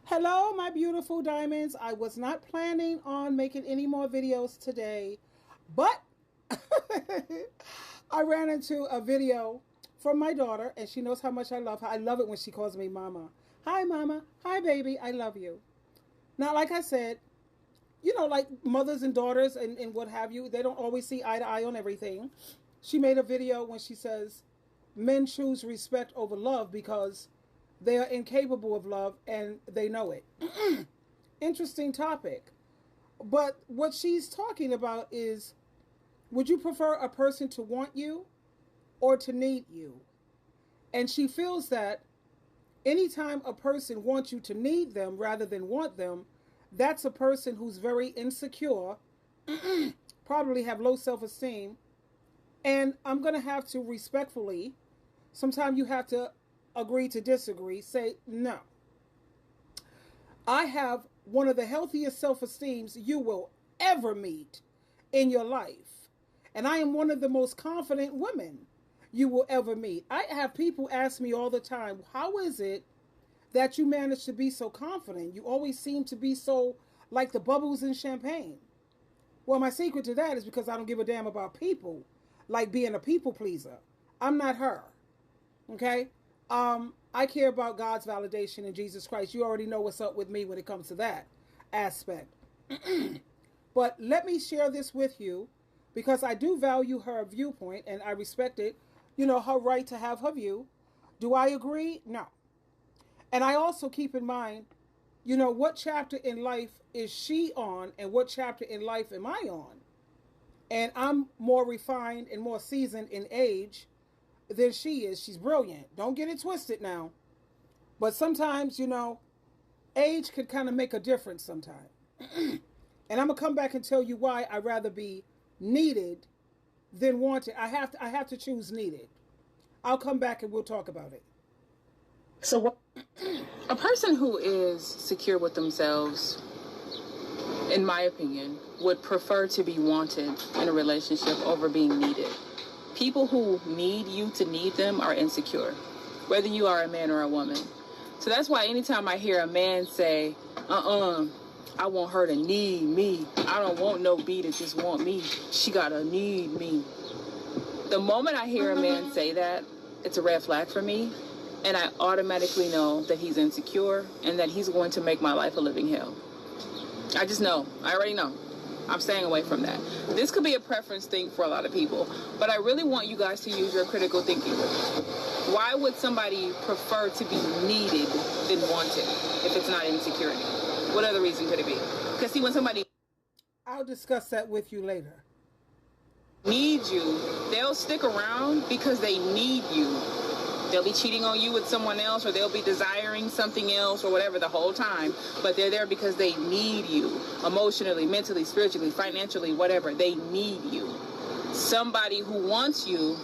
Hello, my beautiful diamonds. I was not planning on making any more videos today, but I ran into a video from my daughter, and she knows how much I love her. I love it when she calls me mama. Hi, mama. Hi, baby. I love you. Now, like I said, like mothers and daughters and what have you, they don't always see eye to eye on everything. She made a video when she says men choose respect over love because they are incapable of love and they know it. Interesting topic. But what she's talking about is, would you prefer a person to want you or to need you? And she feels that anytime a person wants you to need them rather than want them, that's a person who's very insecure, probably have low self-esteem. And I'm going to have to respectfully, sometimes you have to agree to disagree, say no. I have one of the healthiest self-esteems you will ever meet in your life. And I am one of the most confident women you will ever meet. I have people ask me all the time, how is it that you manage to be so confident? You always seem to be so like the bubbles in champagne. Well, my secret to that is because I don't give a damn about people, like being a people pleaser. I'm not her. Okay? I care about God's validation in Jesus Christ. You already know what's up with me when it comes to that aspect. But let me share this with you because I do value her viewpoint and I respect it. Her right to have her view. Do I agree? No. And I also keep in mind, what chapter in life is she on and what chapter in life am I on? And I'm more refined and more seasoned in age than she is. She's brilliant. Don't get it twisted now. But sometimes, age could kind of make a difference sometimes. And I'm going to come back and tell you why I'd rather be needed than wanted. I have to choose needed. I'll come back and we'll talk about it. So what? A person who is secure with themselves, in my opinion, would prefer to be wanted in a relationship over being needed. People who need you to need them are insecure, whether you are a man or a woman. So that's why anytime I hear a man say, I want her to need me. I don't want no B to just want me. She gotta need me. The moment I hear a man say that, it's a red flag for me. And I automatically know that he's insecure and that he's going to make my life a living hell. I just know. I already know. I'm staying away from that. This could be a preference thing for a lot of people, but I really want you guys to use your critical thinking. Why would somebody prefer to be needed than wanted if it's not insecurity? What other reason could it be? Because see, when somebody... I'll discuss that with you later. ...needs you, they'll stick around because they need you. They'll be cheating on you with someone else, or they'll be desiring something else or whatever the whole time. But they're there because they need you emotionally, mentally, spiritually, financially, whatever. They need you. Somebody who wants you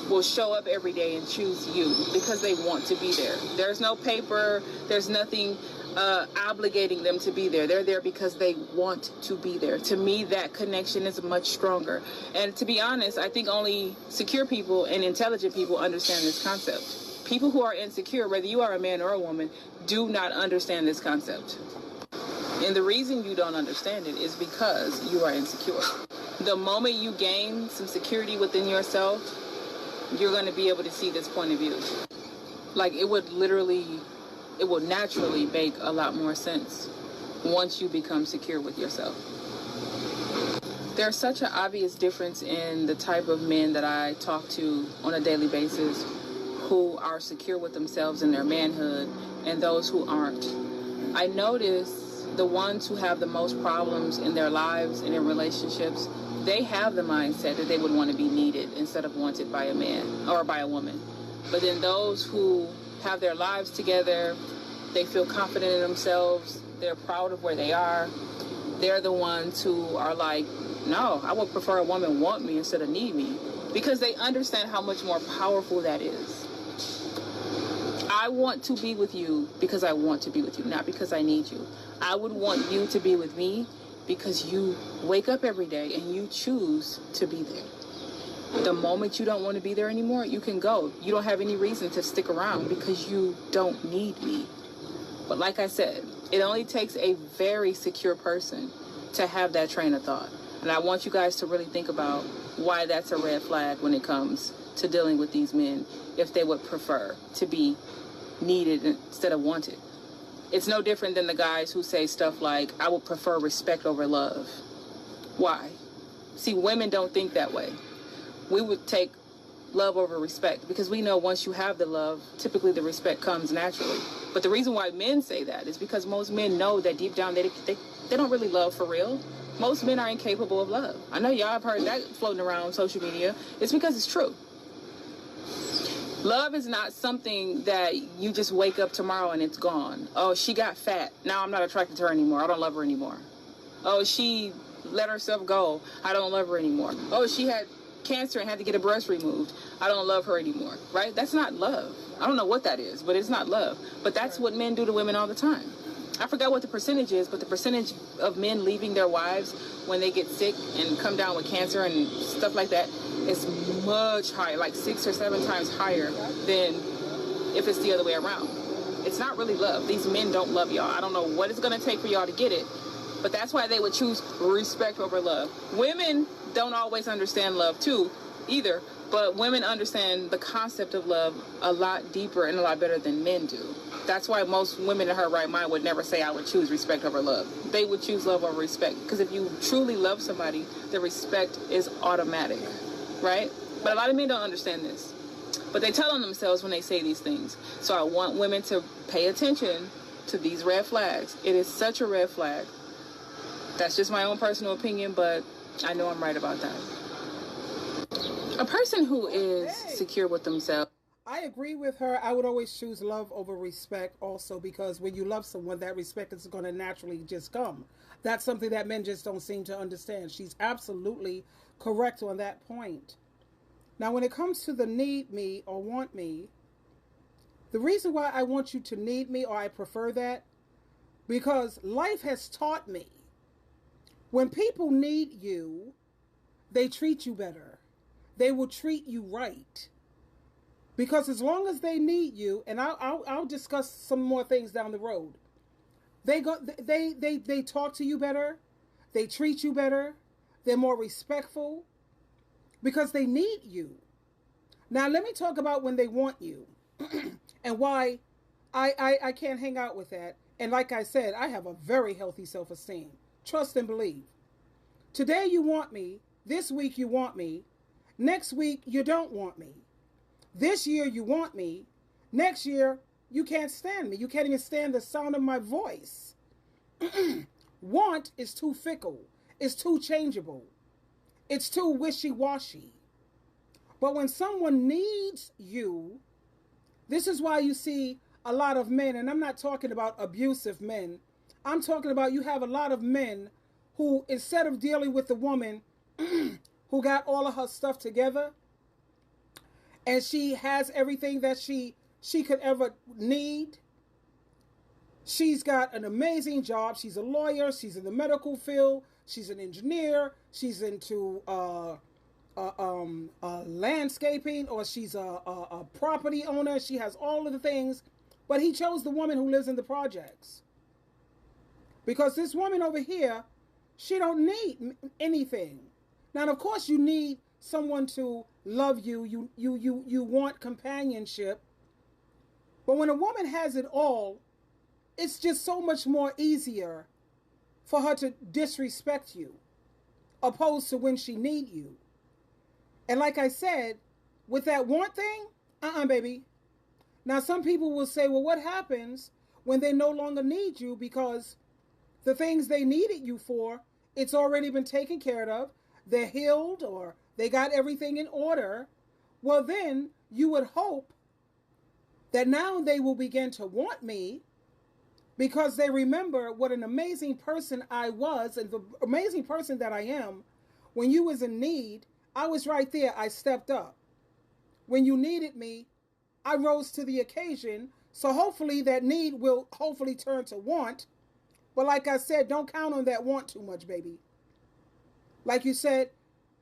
will show up every day and choose you because they want to be there. There's no paper. There's nothing obligating them to be there. They're there because they want to be there. To me, that connection is much stronger. And to be honest, I think only secure people and intelligent people understand this concept. People who are insecure, whether you are a man or a woman, do not understand this concept. And the reason you don't understand it is because you are insecure. The moment you gain some security within yourself, you're going to be able to see this point of view. Like it will naturally make a lot more sense once you become secure with yourself. There's such an obvious difference in the type of men that I talk to on a daily basis who are secure with themselves and their manhood and those who aren't. I notice the ones who have the most problems in their lives and in relationships, they have the mindset that they would want to be needed instead of wanted by a man or by a woman. But then those who have their lives together, they feel confident in themselves, they're proud of where they are, they're the ones who are like, no, I would prefer a woman want me instead of need me, because they understand how much more powerful that is. I want to be with you because I want to be with you, not because I need you. I would want you to be with me because you wake up every day and you choose to be there. The moment you don't want to be there anymore, you can go. You don't have any reason to stick around because you don't need me. But like I said, It only takes a very secure person to have that train of thought. And I want you guys to really think about why that's a red flag when it comes to dealing with these men, if they would prefer to be needed instead of wanted. It's no different than the guys who say stuff like, I would prefer respect over love. Why? See, women don't think that way. We would take love over respect because we know once you have the love, typically the respect comes naturally. But the reason why men say that is because most men know that deep down they don't really love for real. Most men are incapable of love. I know y'all have heard that floating around social media. It's because it's true. Love is not something that you just wake up tomorrow and it's gone. Oh, she got fat. Now I'm not attracted to her anymore. I don't love her anymore. Oh, she let herself go. I don't love her anymore. Oh, she had cancer and had to get a breast removed. I don't love her anymore. Right? That's not love. I don't know what that is, but it's not love. But that's what men do to women all the time. I forgot what the percentage is, but the percentage of men leaving their wives when they get sick and come down with cancer and stuff like that is much higher, like 6 or 7 times higher than if it's the other way around. It's not really love. These men don't love y'all. I don't know what it's going to take for y'all to get it, but that's why they would choose respect over love. Women don't always understand love too, either, but women understand the concept of love a lot deeper and a lot better than men do. That's why most women in her right mind would never say, I would choose respect over love. They would choose love over respect. Because if you truly love somebody, the respect is automatic, right? But a lot of men don't understand this. But they tell on themselves when they say these things. So I want women to pay attention to these red flags. It is such a red flag. That's just my own personal opinion, but I know I'm right about that. A person who is secure with themselves. I agree with her. I would always choose love over respect also, because when you love someone, that respect is going to naturally just come. That's something that men just don't seem to understand. She's absolutely correct on that point. Now, when it comes to the need me or want me, the reason why I want you to need me, or I prefer that, because life has taught me when people need you, they treat you better. They will treat you right. Because as long as they need you, and I'll discuss some more things down the road, they talk to you better, they treat you better, they're more respectful, because they need you. Now let me talk about when they want you, and why I can't hang out with that. And like I said, I have a very healthy self-esteem. Trust and believe. Today you want me, this week you want me, next week you don't want me. This year you want me, next year you can't stand me. You can't even stand the sound of my voice. Want is too fickle. It's too changeable. It's too wishy-washy. But when someone needs you, this is why you see a lot of men, and I'm not talking about abusive men. I'm talking about you have a lot of men who, instead of dealing with the woman who got all of her stuff together, and she has everything that she could ever need. She's got an amazing job. She's a lawyer. She's in the medical field. She's an engineer. She's into landscaping, or she's a property owner. She has all of the things. But he chose the woman who lives in the projects. Because this woman over here, she don't need anything. Now, of course, you need someone to love you. You want companionship. But when a woman has it all, it's just so much more easier for her to disrespect you, opposed to when she need you. And like I said, with that want thing, baby. Now, some people will say, well, what happens when they no longer need you because the things they needed you for, it's already been taken care of, they're healed, or they got everything in order? Well, then you would hope that now they will begin to want me because they remember what an amazing person I was and the amazing person that I am. When you was in need, I was right there. I stepped up. When you needed me, I rose to the occasion. So hopefully that need will hopefully turn to want. But like I said, don't count on that want too much, baby. Like you said,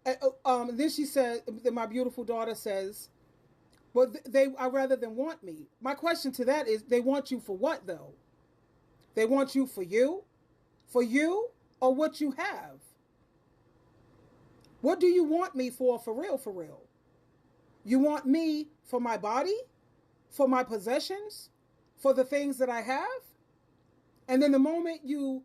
then she said, my beautiful daughter says, well, they are rather than want me. My question to that is, they want you for what though? They want you, for you, or what you have. What do you want me for real, for real? You want me for my body, for my possessions, for the things that I have? And then the moment you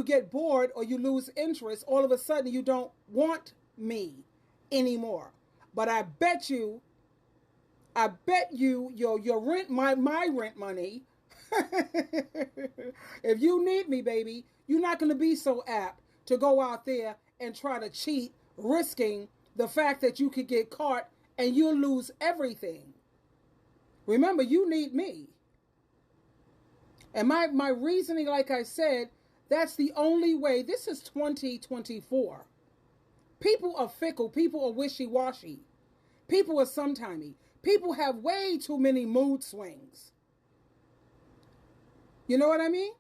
get bored or you lose interest, all of a sudden you don't want me anymore. But I bet you your rent, my rent money. If you need me, baby, you're not going to be so apt to go out there and try to cheat, risking the fact that you could get caught and you'll lose everything. Remember, you need me. And my reasoning, like I said, that's the only way. This is 2024. People are fickle. People are wishy-washy. People are sometimey. People have way too many mood swings. You know what I mean?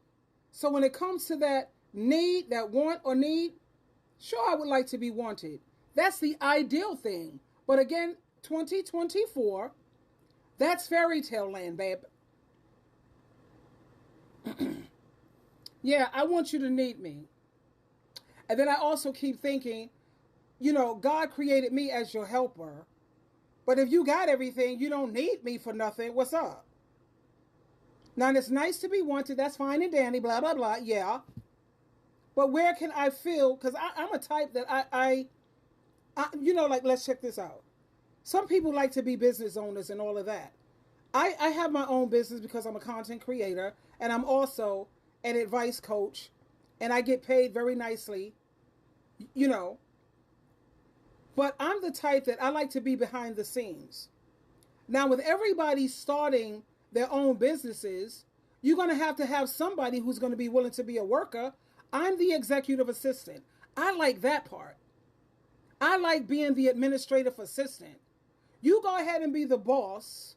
So when it comes to that need, that want or need, sure, I would like to be wanted. That's the ideal thing. But again, 2024, that's fairy tale land, babe. Yeah, I want you to need me. And then I also keep thinking, God created me as your helper. But if you got everything, you don't need me for nothing. What's up? Now, it's nice to be wanted. That's fine and dandy, blah, blah, blah. Yeah. But where can I feel? Because I'm a type that I like, let's check this out. Some people like to be business owners and all of that. I have my own business because I'm a content creator and I'm also an advice coach and I get paid very nicely, But I'm the type that I like to be behind the scenes. Now, with everybody starting their own businesses, you're going to have somebody who's going to be willing to be a worker. I'm the executive assistant. I like that part. I like being the administrative assistant. You go ahead and be the boss.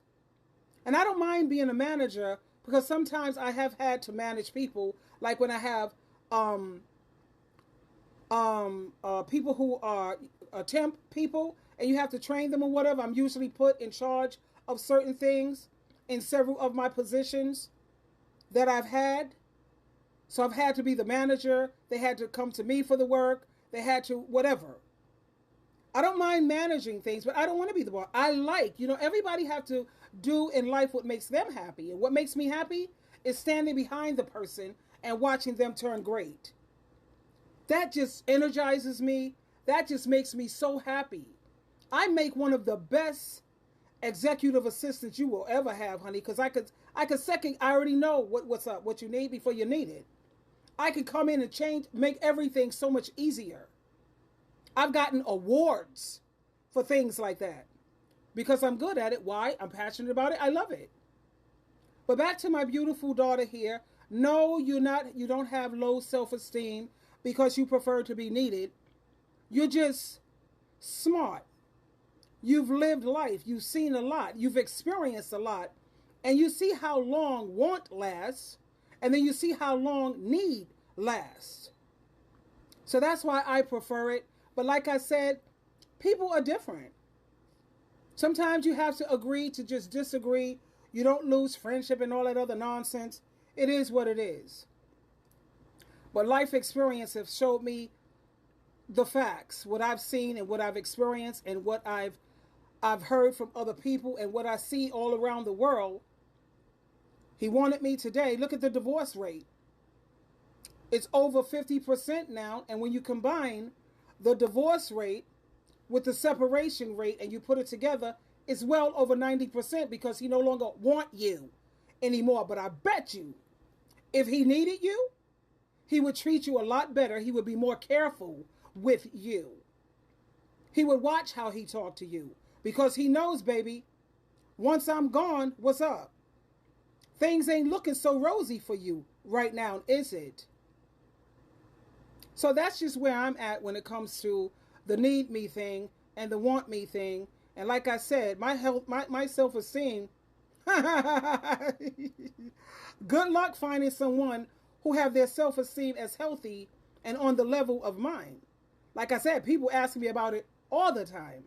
And I don't mind being a manager because sometimes I have had to manage people, like when I have people who are temp people and you have to train them or whatever. I'm usually put in charge of certain things in several of my positions that I've had. So I've had to be the manager. They had to come to me for the work. They had to whatever. I don't mind managing things, but I don't want to be the boss. I like, everybody have to do in life what makes them happy. And what makes me happy is standing behind the person and watching them turn great. That just energizes me. That just makes me so happy. I make one of the best executive assistants you will ever have, honey, because I already know what's up, what you need before you need it. I could come in and make everything so much easier. I've gotten awards for things like that because I'm good at it. Why? I'm passionate about it. I love it. But back to my beautiful daughter here. No, you don't have low self-esteem because you prefer to be needed. You're just smart. You've lived life. You've seen a lot. You've experienced a lot. And you see how long want lasts. And then you see how long need lasts. So that's why I prefer it. But like I said, people are different. Sometimes you have to agree to just disagree. You don't lose friendship and all that other nonsense. It is what it is. But life experience have showed me the facts, what I've seen and what I've experienced and what I've heard from other people and what I see all around the world. He wanted me today. Look at the divorce rate. It's over 50% now. And when you combine the divorce rate with the separation rate and you put it together, it's well over 90% because he no longer want you anymore. But I bet you, if he needed you, he would treat you a lot better. He would be more careful with you. He would watch how he talked to you because he knows, baby, once I'm gone, what's up? Things ain't looking so rosy for you right now, is it? So that's just where I'm at when it comes to the need me thing and the want me thing. And like I said, my self-esteem, good luck finding someone who have their self-esteem as healthy and on the level of mine. Like I said, people ask me about it all the time.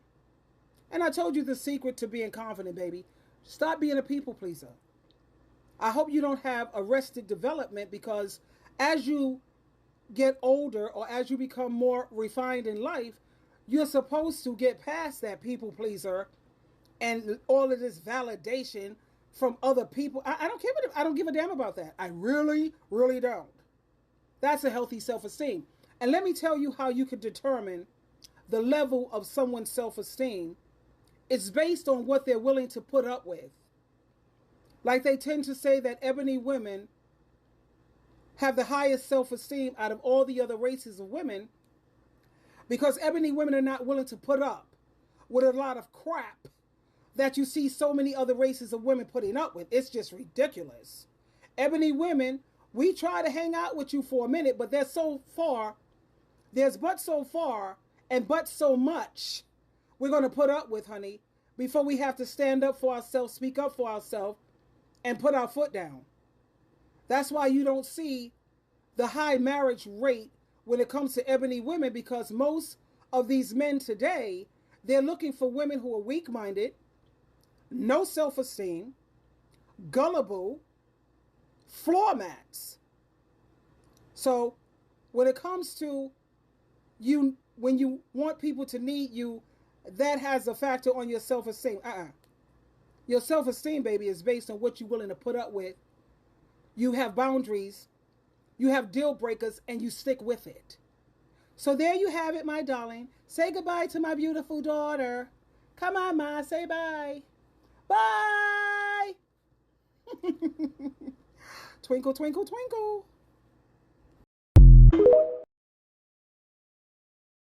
And I told you the secret to being confident, baby. Stop being a people pleaser. I hope you don't have arrested development, because as you get older or as you become more refined in life, you're supposed to get past that people pleaser and all of this validation from other people. I don't care. I don't give a damn about that. I really, really don't. That's a healthy self-esteem. And let me tell you how you can determine the level of someone's self-esteem. It's based on what they're willing to put up with. Like they tend to say that ebony women have the highest self-esteem out of all the other races of women, because ebony women are not willing to put up with a lot of crap that you see so many other races of women putting up with. It's just ridiculous. Ebony women, we try to hang out with you for a minute, but there's but so far and but so much we're going to put up with, honey, before we have to stand up for ourselves, speak up for ourselves, and put our foot down. That's why you don't see the high marriage rate when it comes to ebony women, because most of these men today, they're looking for women who are weak-minded, no self-esteem, gullible, floor mats. So when it comes to you, when you want people to need you, that has a factor on your self-esteem. Your self-esteem, baby, is based on what you're willing to put up with. You have boundaries, you have deal breakers, and you stick with it. So there you have it, my darling. Say goodbye to my beautiful daughter. Come on, Ma, say bye. Bye. Twinkle, twinkle, twinkle.